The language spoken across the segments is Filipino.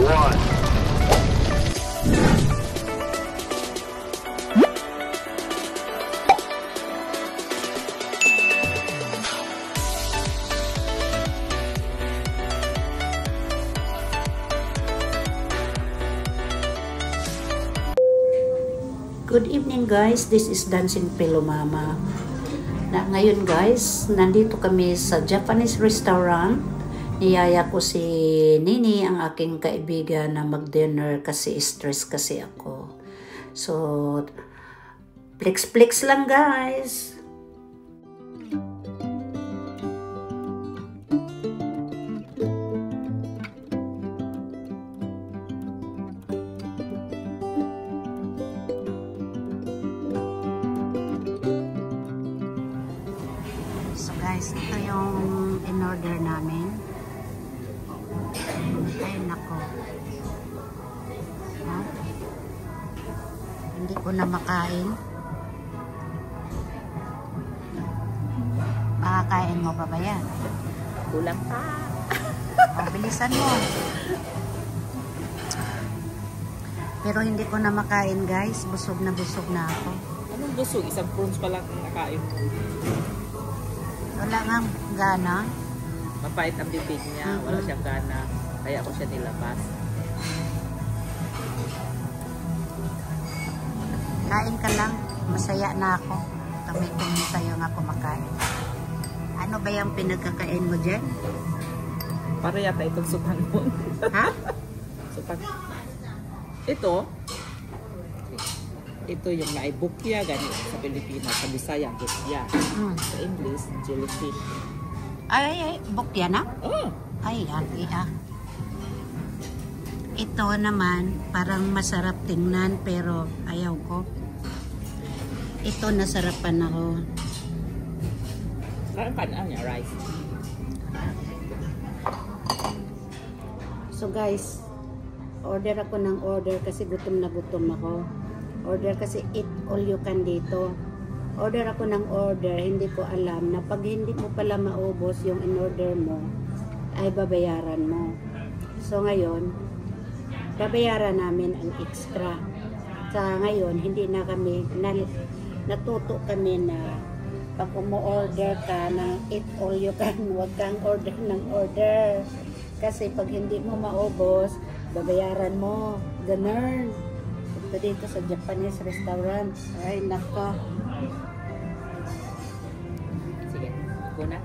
one. Good evening guys, this is Dancing Pillow Mama. Ngayon guys, nandito kami sa Japanese restaurant. Niyaya ko si Nini, ang aking kaibigan, na mag-dinner kasi stress kasi ako. So, flex lang guys. Guys, ito yung in-order namin. Ay, nako. Ha? Hindi ko na makain. Makakain mo pa ba yan? Kulang pa. O, bilisan mo. Pero hindi ko na makain guys. Busog na ako. Anong busog? Isang prawns pa lang ang nakain mo. Wala nga gana. Mapait ang bibig niya. Wala siyang gana. Kaya ako siya nilabas. Kain ka lang. Masaya na ako. Kami sa'yo nga kumakain. Ano ba yung pinagkakain mo dyan? Para yata itong supangon. Ha? Ito yung naibukya ganito sa Pilipinas, sa Bisaya, bukya. Sa English, jellyfish. Ay, bukya na? Oh. Ay, iya. Ito naman, parang masarap tingnan pero ayaw ko. Ito, nasarapan ako. Saan panaan niya, rice? So guys, order ako ng order kasi gutom na gutom ako. Order kasi eat all you can dito. Order ako ng order, hindi ko alam na pag hindi mo pala maubos yung in-order mo, ay babayaran mo. So ngayon, babayaran namin ang extra. Sa ngayon, hindi na kami, natuto kami na pag umu-order ka ng eat all you can, huwag kang order ng order. Kasi pag hindi mo maubos, babayaran mo. Ganun. Dito sa Japanese restaurant. Ay, nako. Sige, kuna.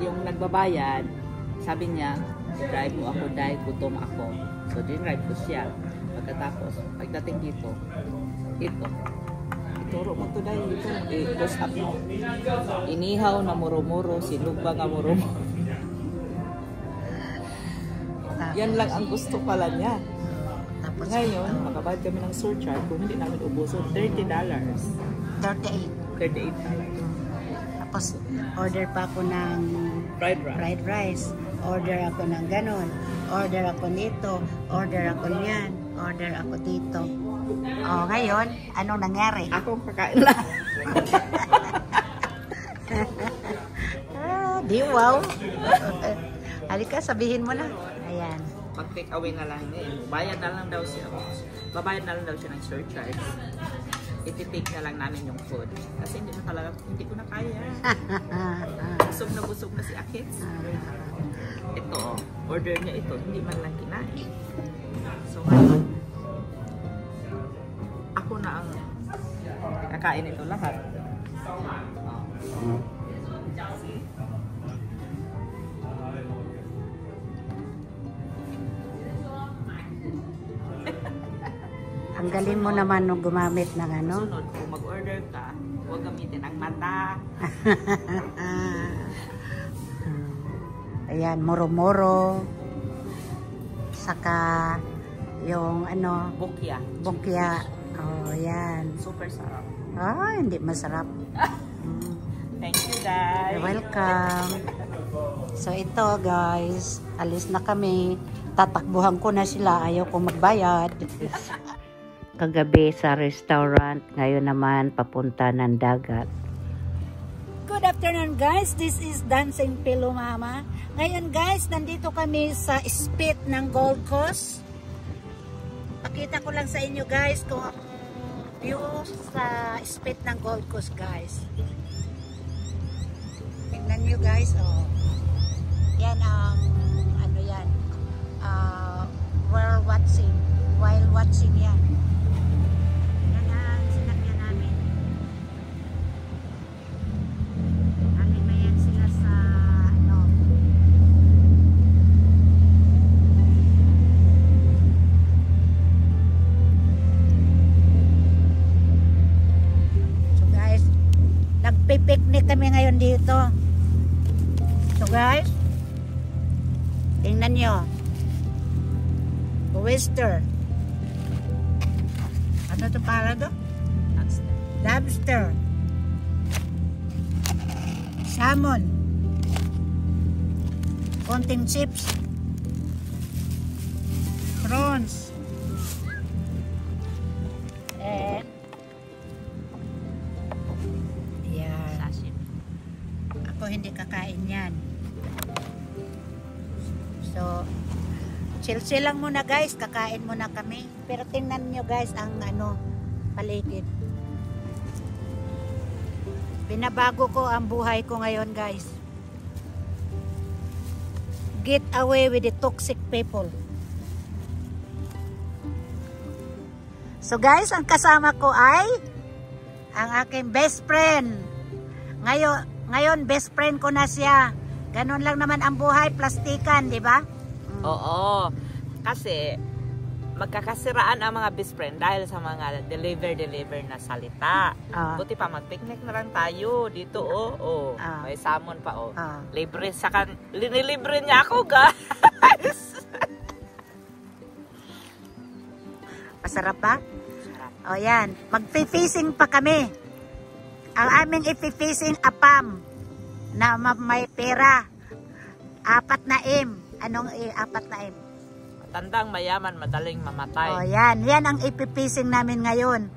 Yung nagbabayad, sabi niya, drive mo ako dahil gutom ako. So, din-drive ko siya. Pagkatapos, pagdating dito, ituro mo to dahil ito. I-close up mo. Inihaw na muro-muro, sinugba nga muro-muro. Yan lang ang gusto pala niya. Tapos, ngayon, makabayad kami ng surcharge kung hindi namin ubuso, $30. 38. Tapos, order pa ako ng fried rice. Order ako ng ganon. Order ako nito. Order ako niyan. Order ako dito. O, ngayon, anong nangyari? Akong kakain lang. Di wow. Halika, sabihin mo na. Ayan. Mag-take away na lang niya. Bayad na lang daw siya. Babayad na lang daw siya ng surcharge. Iti-take na lang namin yung food. Kasi hindi ko na kaya. Busog na si Akits. Ito, order niya ito. Hindi man lang kinain. So, ngayon, ako na ang kakain ito lahat. Ang galing mo naman nung gumamit ng ano. Sunod, kung mag-order ka, huwag gamitin ang mata. Ayan, moro-moro. Saka yung ano, bukya. Oh, yan. Super sarap. Ah, hindi masarap. Thank you, guys. You're welcome. So ito guys, alis na kami. Tatakbuhan ko na sila, ayaw ko magbayad. Kagabi sa restaurant, ngayon naman papunta ng dagat. Good afternoon. afternoon guys, this is Dancing Pillow Mama. Ngayon guys, nandito kami sa Spit ng Gold Coast. Pakita ko lang sa inyo guys kung ang view sa Spit ng Gold Coast guys. Tingnan nyo guys, oh. Yan ang ano yan, while watching yan. Yan ang sinakyan namin. Nalimayan sila sa ano. So guys, nagpipiknik kami ngayon dito. So guys, tingnan nyo. Oyster. Ano ito para do? Lobster. Salmon. Konting chips. Prawns. And yan. Ako hindi kakain yan. So chill lang muna guys, kakain muna kami. Pero tingnan nyo guys ang ano, paligid. Binabago ko ang buhay ko ngayon guys. Get away with the toxic people. So guys, ang kasama ko ay ang aking best friend. Ngayon best friend ko na siya. Ganun lang naman ang buhay, plastikan, di ba? Oo. Kasi magkakasiraan ang mga best friend dahil sa mga deliver na salita. Buti pa mag-picnic na lang tayo dito, oh. May salmon pa, oh. Libre linilibre niya ako, guys. Masarap ba? Masarap. O yan, mag-fishing pa kami. Ang aming i-fishing apam na may pera. 4 na M. Anong 4 na M? Matandang, mayaman, madaling mamatay. O yan. Yan ang ipipising namin ngayon.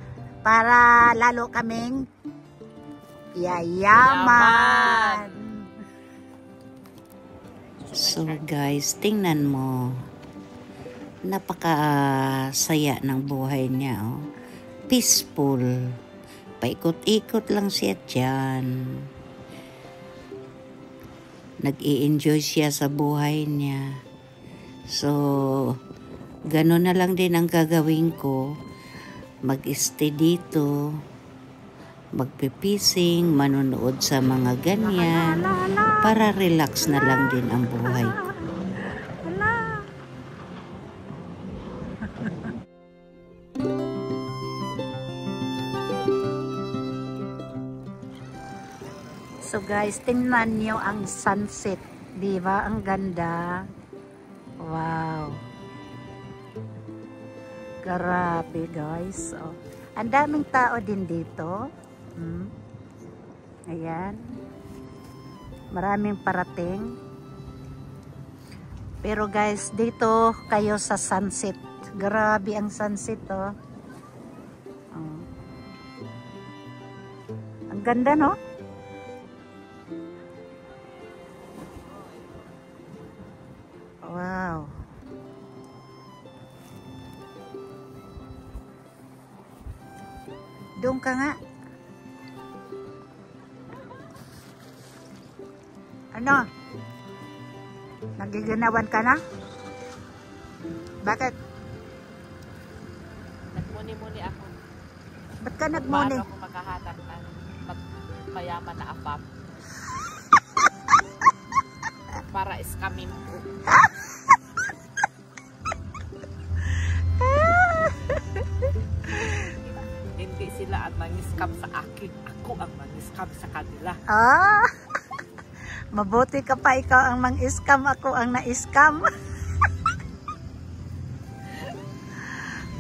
Para lalo kaming yayaman. So guys, tingnan mo. Napakasaya ng buhay niya. Oh. Peaceful. Paikot-ikot lang siya dyan. Nag-i-enjoy siya sa buhay niya. So, gano'n na lang din ang gagawin ko. Mag-stay dito, magpipising, manonood sa mga ganyan, para relax na lang din ang buhay ko. So guys, tingnan niyo ang sunset. Di ba? Ang ganda. Wow. Grabe guys. Oh. Ang daming tao din dito. Ayan. Maraming parating. Pero guys, dito kayo sa sunset. Grabe ang sunset, oh. Ang ganda, no? Wow. Doon ka nga. Ano? Nagiginawan ka na? Bakit? Nagmuni-muni ako. Ba't ka nagmuni? Paano ako makahatag ng mayaman na apap? Para iskamin ko. Hindi sila ang mangiskam sa akin. Ako ang mangiskam sa kanila. Mabuti ka pa, ikaw ang mang-iskam, ako ang na-iskam.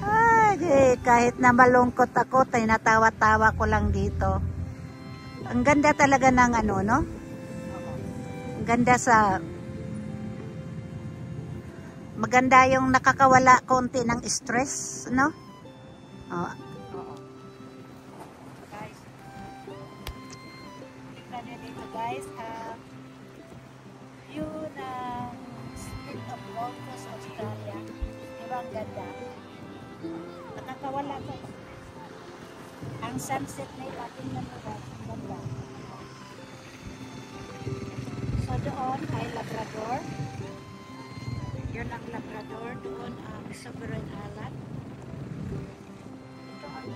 Ay, kahit na malungkot ako, tinatawa-tawa ko lang dito. Ang ganda talaga ng ano, no? Ang ganda sa... Maganda yung nakakawala konti ng stress, no? Oo. Guys, tignan nyo dito guys. guys, view ng State of Gold Coast, Australia. Diba ang ganda? Nakakawala ko. Ang sunset nila, tingnan mo ba? Ang ganda. So doon ay Labrador. Yun ang Labrador. Doon ang Sovereign Island. Ito ang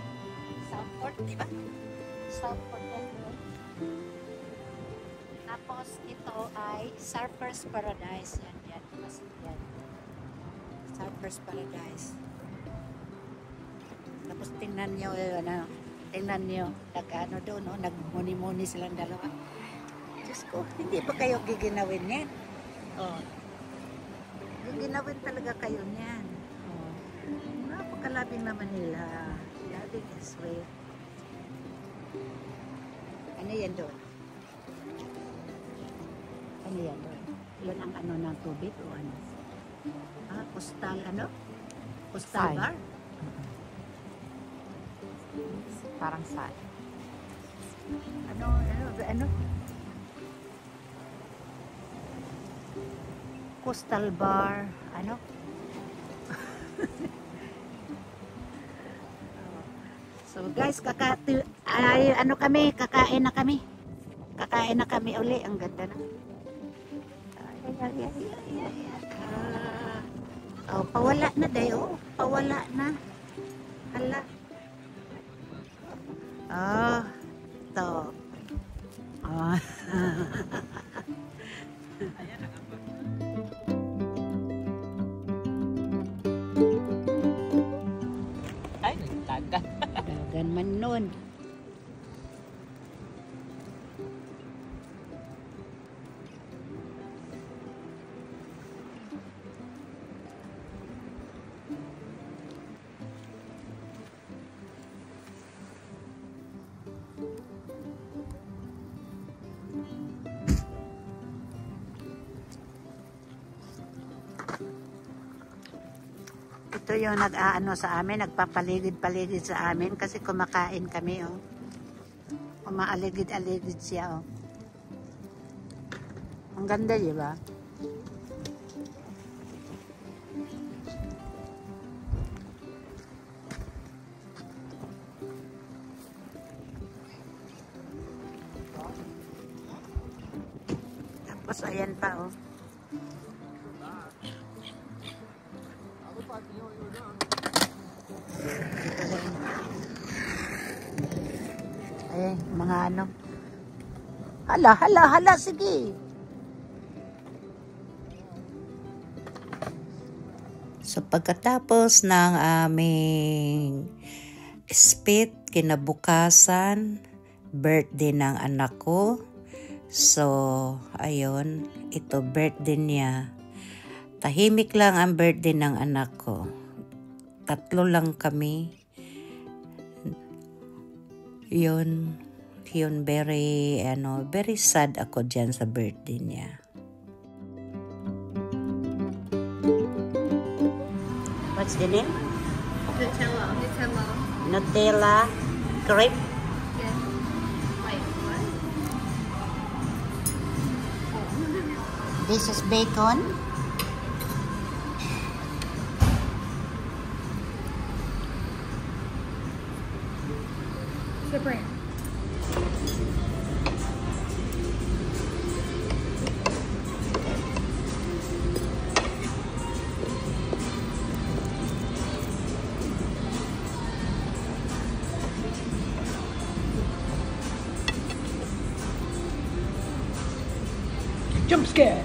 Southport, diba? Southport yan doon. Tapos ito ay Surfers Paradise. Yan. Mas yan. Surfers Paradise. Tapos tingnan nyo, tingnan nyo, nag-ano doon, nagmuni-muni silang dalawa. Diyos ko, hindi pa kayo giginawin yan? Oh. Giginawin talaga kayo niyan. Oh. Napakalabing naman nila. Labing is sweet. Ano yan doon? Ano yan doon? Yan ang ano ng tubig o ano? Postal ano? Postal bar? Parang saan? Ano? Coastal bar, ano? So guys, kakain na kami. Kakain na kami uli, ang ganda na. Oh, pawala na dayo, pawala na. Hala. Oh, to. Oh. Ay, nagtaga. Dagan man nun. Ito yung nag-aano sa amin, nagpapaligid-paligid sa amin kasi kumakain kami, oh. Umaaligid-aligid siya, oh. Ang ganda, di ba? Tapos ayan pa, oh. Mga ano. Hala, sige. So pagkatapos ng aming spit, kinabukasan, birthday ng anak ko. So, ayun, ito birthday niya. Tahimik lang ang birthday ng anak ko. 3 lang kami. Yun very sad ako dyan sa birthday niya. What's the name? Nutella. Nutella crepe. Yes. Wait, what? This is bacon. The brand. Jump scare.